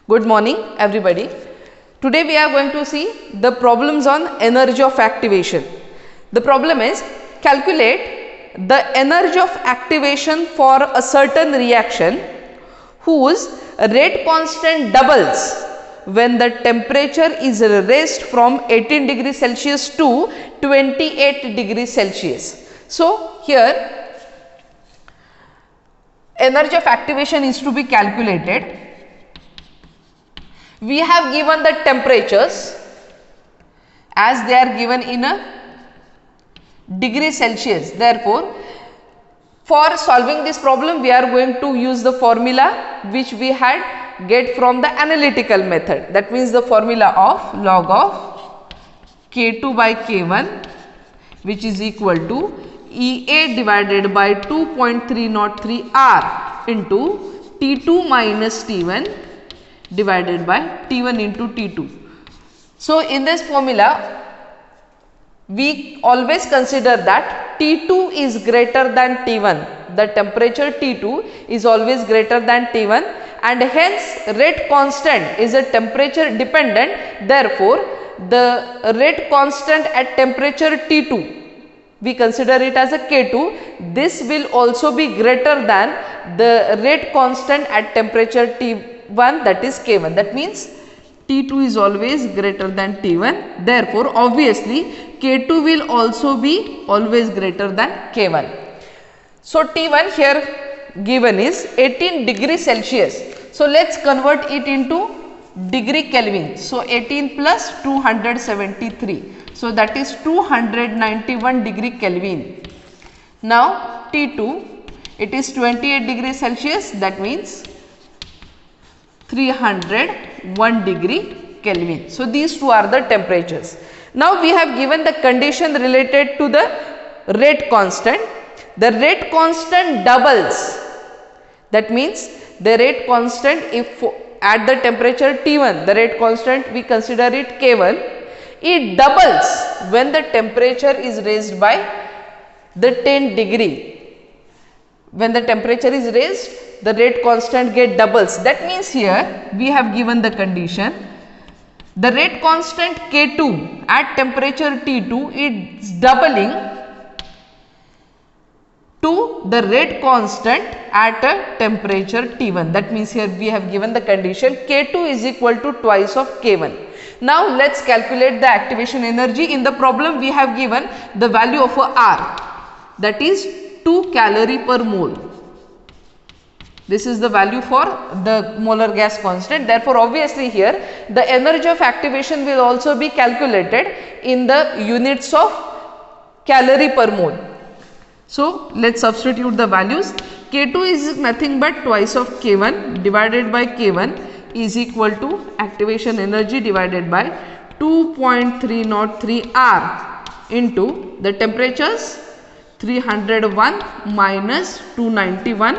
Good morning everybody. Today we are going to see the problems on energy of activation. The problem is calculate the energy of activation for a certain reaction whose rate constant doubles when the temperature is raised from 18 degrees Celsius to 28 degrees Celsius. So here energy of activation is to be calculated. We have given the temperatures as they are given in a degree Celsius. Therefore, for solving this problem we are going to use the formula which we had get from the analytical method. That means the formula of log of K2 by K1 which is equal to EA divided by 2.303 R into T2 minus T1 divided by T1 into T2. So in this formula we always consider that T2 is greater than T1. The temperature T2 is always greater than T1 and hence rate constant is a temperature dependent. Therefore, the rate constant at temperature T2 we consider it as a K2. This will also be greater than the rate constant at temperature T1, that is K1. That means T2 is always greater than T1. Therefore, obviously K2 will also be always greater than K1. So T1 here given is 18 degrees Celsius. So let's convert it into degree Kelvin. So 18 plus 273. So that is 291 degree Kelvin. Now T2, it is 28 degrees Celsius, that means 301 degree Kelvin. So these two are the temperatures. Now we have given the condition related to the rate constant. The rate constant doubles. That means the rate constant, if at the temperature T1 the rate constant we consider it K1, it doubles when the temperature is raised by the 10 degree. When the temperature is raised, the rate constant get doubles. That means here we have given the condition, the rate constant K2 at temperature T2 is doubling to the rate constant at a temperature T1. That means here we have given the condition K2 is equal to twice of K1. Now let's calculate the activation energy. In the problem we have given the value of R, that is 2 calorie per mole. This is the value for the molar gas constant. Therefore, obviously here the energy of activation will also be calculated in the units of calorie per mole. So let's substitute the values. K2 is nothing but twice of K1 divided by K1 is equal to activation energy divided by 2.303 R into the temperatures 301 minus 291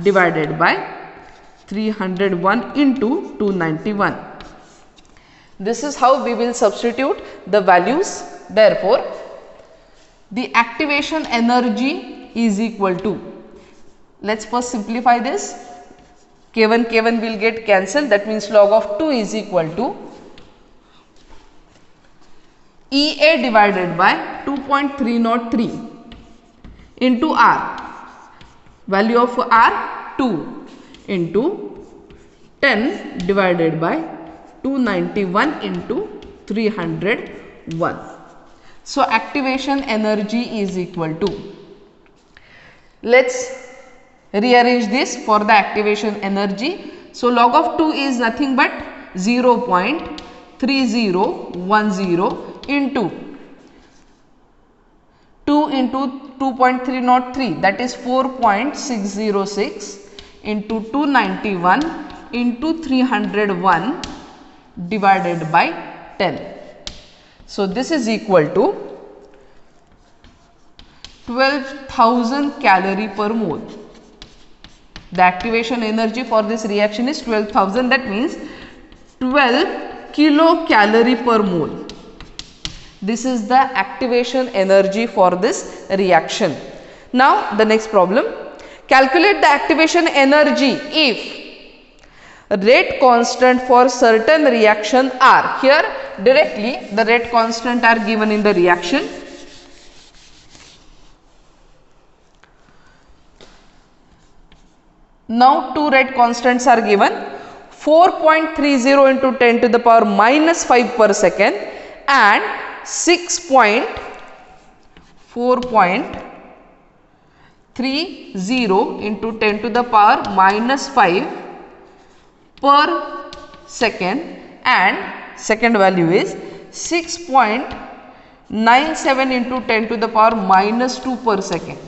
divided by 301 into 291. This is how we will substitute the values. Therefore, the activation energy is equal to, let's first simplify this. K1 will get cancelled, that means log of 2 is equal to EA divided by 2.303 into R, value of R 2 into 10 divided by 291 into 301. So activation energy is equal to, let's rearrange this for the activation energy. So log of 2 is nothing but 0.3010 into 2 into 2.303, that is 4.606 into 291 into 301 divided by 10. So this is equal to 12,000 calorie per mole. The activation energy for this reaction is 12,000, that means 12 kilocalorie per mole. This is the activation energy for this reaction. Now the next problem, calculate the activation energy if rate constant for certain reaction are. Here directly the rate constant are given in the reaction. Now two rate constants are given, 4.30 into 10 to the power minus 5 per second and 4.30 into 10 to the power minus 5 per second, and second value is 6.97 into 10 to the power minus 2 per second.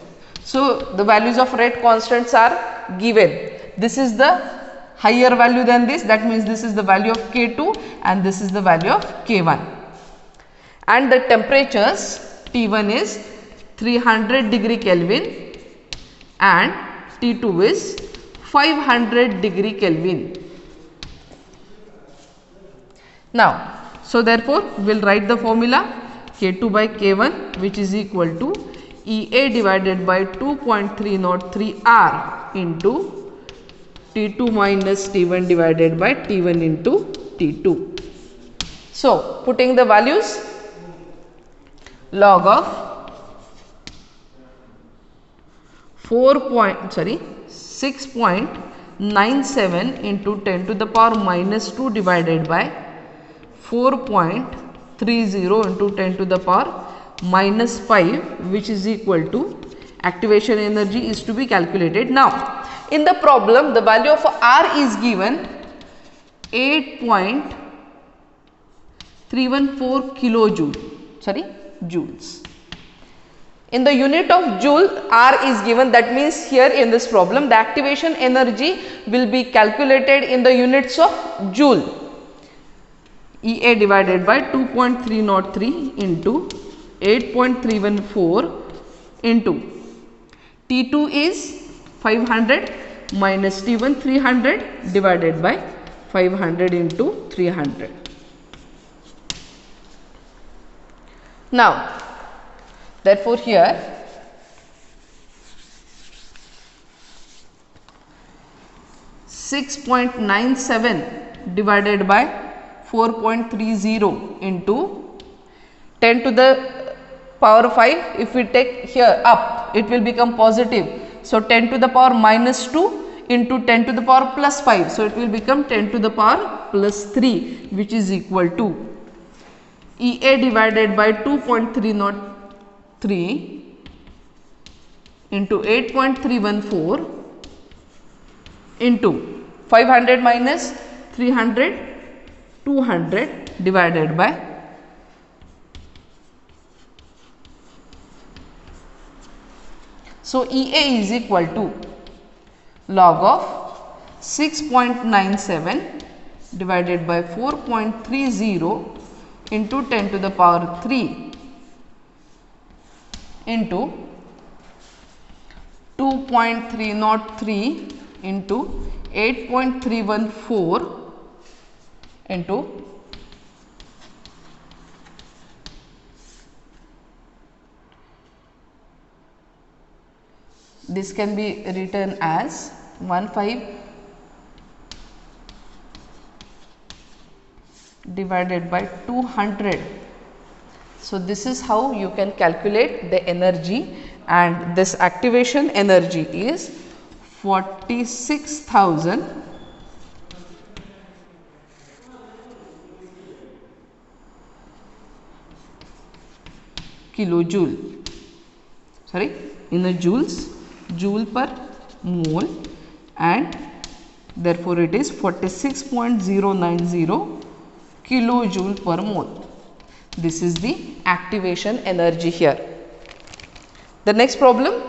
So the values of rate constants are given. This is the higher value than this, that means this is the value of K2 and this is the value of K1. And the temperatures, T1 is 300 degree Kelvin and T2 is 500 degree Kelvin. Now, so therefore, we will write the formula K2 by K1, which is equal to EA divided by 2.303 R into T2 minus T1 divided by T1 into T2. So, putting the values, log of 6.97 into 10 to the power minus 2 divided by 4.30 into 10 to the power minus 5, which is equal to activation energy is to be calculated. Now, in the problem the value of R is given 8.314 kilojoule, joules. In the unit of joule R is given, that means here in this problem the activation energy will be calculated in the units of joule. EA divided by 2.303 into 8.314 into T2 is 500 minus T1 300 divided by 500 into 300. Now, therefore, here (6.97) divided by 4.30 into 10 to the power 5, if we take here up, it will become positive. So, 10 to the power minus 2 into 10 to the power plus 5. So, it will become 10 to the power plus 3, which is equal to EA divided by 2.303 into 8.314 into 500 minus 300, 200 divided by EA is equal to log of 6.97 divided by 4.30 into 10 to the power 3 into 2.303 into 8.314 into this can be written as 15 divided by 200. So, this is how you can calculate the energy, and this activation energy is 46,000 kilojoule, in the joules, joule per mole, and therefore it is 46.090 kilojoule per mole. This is the activation energy here. The next problem,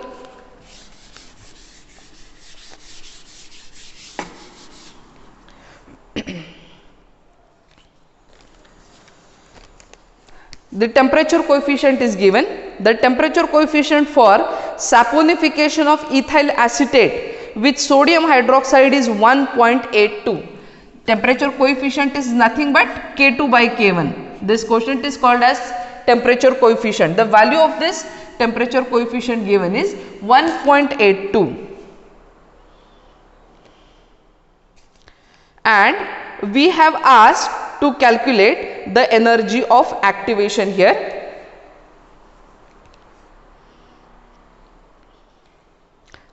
the temperature coefficient is given. The temperature coefficient for saponification of ethyl acetate with sodium hydroxide is 1.82. Temperature coefficient is nothing but K2 by K1. This quotient is called as temperature coefficient. The value of this temperature coefficient given is 1.82. and we have asked to calculate the energy of activation here.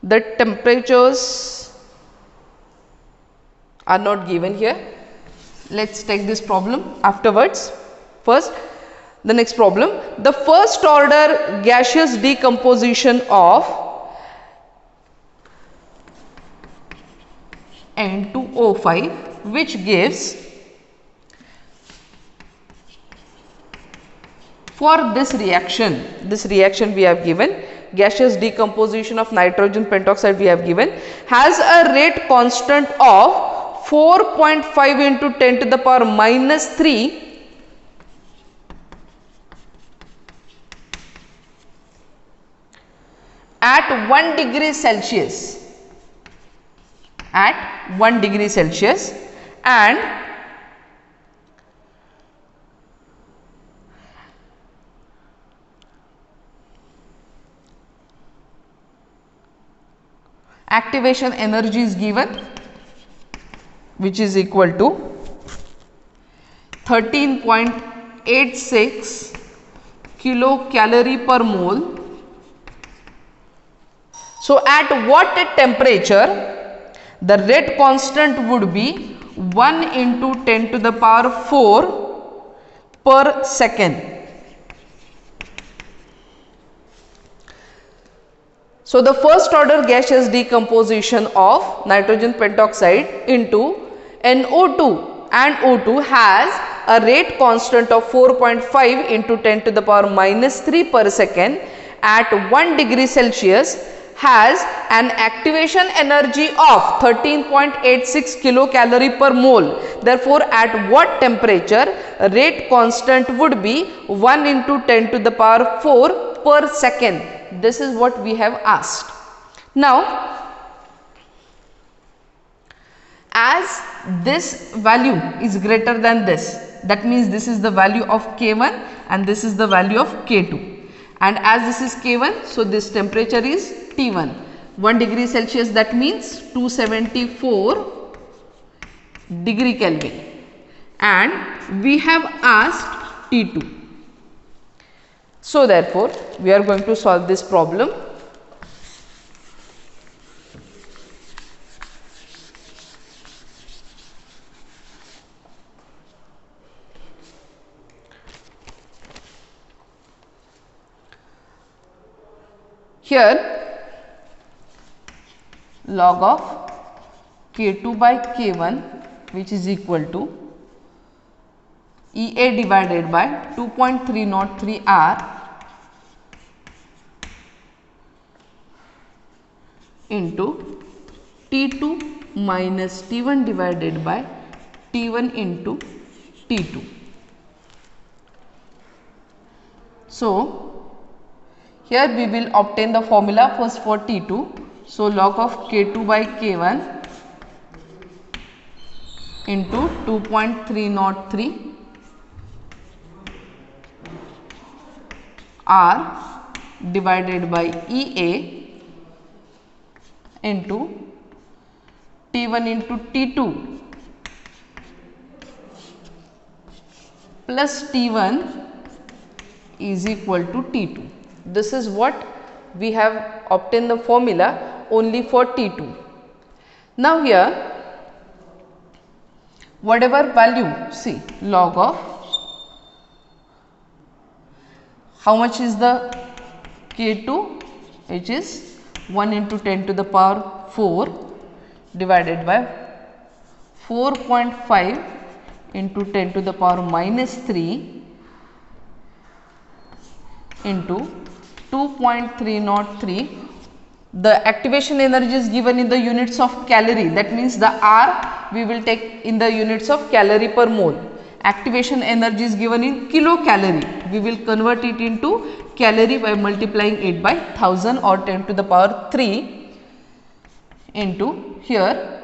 The temperatures are not given here. Let's take this problem afterwards. First, the next problem, the first order gaseous decomposition of N2O5, which gives, for this reaction we have given, gaseous decomposition of nitrogen pentoxide we have given, has a rate constant of 4.5 into 10 to the power minus 3 at 1 degree Celsius, at 1 degree Celsius, and activation energy is given, which is equal to 13.86 kilocalorie per mole. So, at what temperature the rate constant would be 1 into 10 to the power 4 per second. So, the first order gaseous decomposition of nitrogen pentoxide into NO2 and O2 has a rate constant of 4.5 into 10 to the power minus 3 per second at 1 degree Celsius, has an activation energy of 13.86 kilocalorie per mole. Therefore, at what temperature rate constant would be 1 into 10 to the power 4 per second. This is what we have asked. Now, as this value is greater than this, that means this is the value of K1 and this is the value of K2. And as this is K1, so this temperature is T1. 1 degree Celsius, that means 274 degree Kelvin. And we have asked T2. So, therefore, we are going to solve this problem. Here, log of K2 by K1, which is equal to EA divided by 2.303 R into T2 minus T1 divided by T1 into T2. So, here we will obtain the formula first for T2. So, log of K2 by K1 into 2.303 R divided by EA into T1 into T2 plus T1 is equal to T2. This is what we have obtained the formula only for T2. Now, here whatever value, see, log of, how much is the K2, which is 1 into 10 to the power 4 divided by 4.5 into 10 to the power minus 3 into 2.303. The activation energy is given in the units of calorie, that means the R we will take in the units of calorie per mole. Activation energy is given in kilocalorie, we will convert it into calorie by multiplying it by 1000 or 10 to the power 3 into here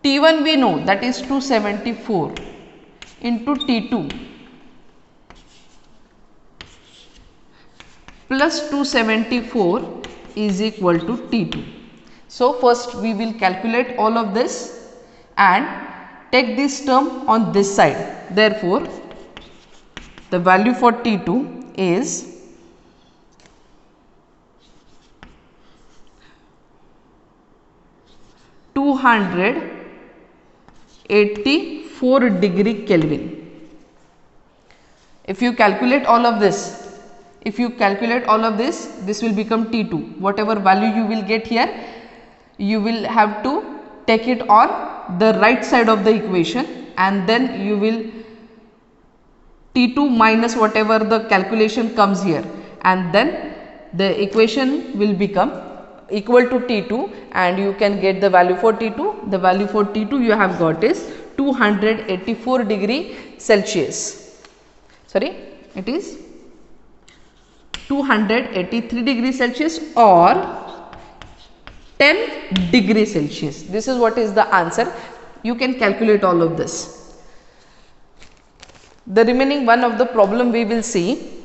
T1 we know, that is 274 into T2 plus 274 is equal to T2. So, first we will calculate all of this and take this term on this side. Therefore, the value for T2 is 284 degree Kelvin. If you calculate all of this, this will become T2. Whatever value you will get here, you will have to take it on the right side of the equation, and then you will T2 minus whatever the calculation comes here, and then the equation will become equal to T2, and you can get the value for T2. The value for T2 you have got is 284 degree Celsius. Sorry, it is 283 degrees Celsius or 10 degrees Celsius. This is what is the answer. You can calculate all of this. The remaining one of the problem we will see.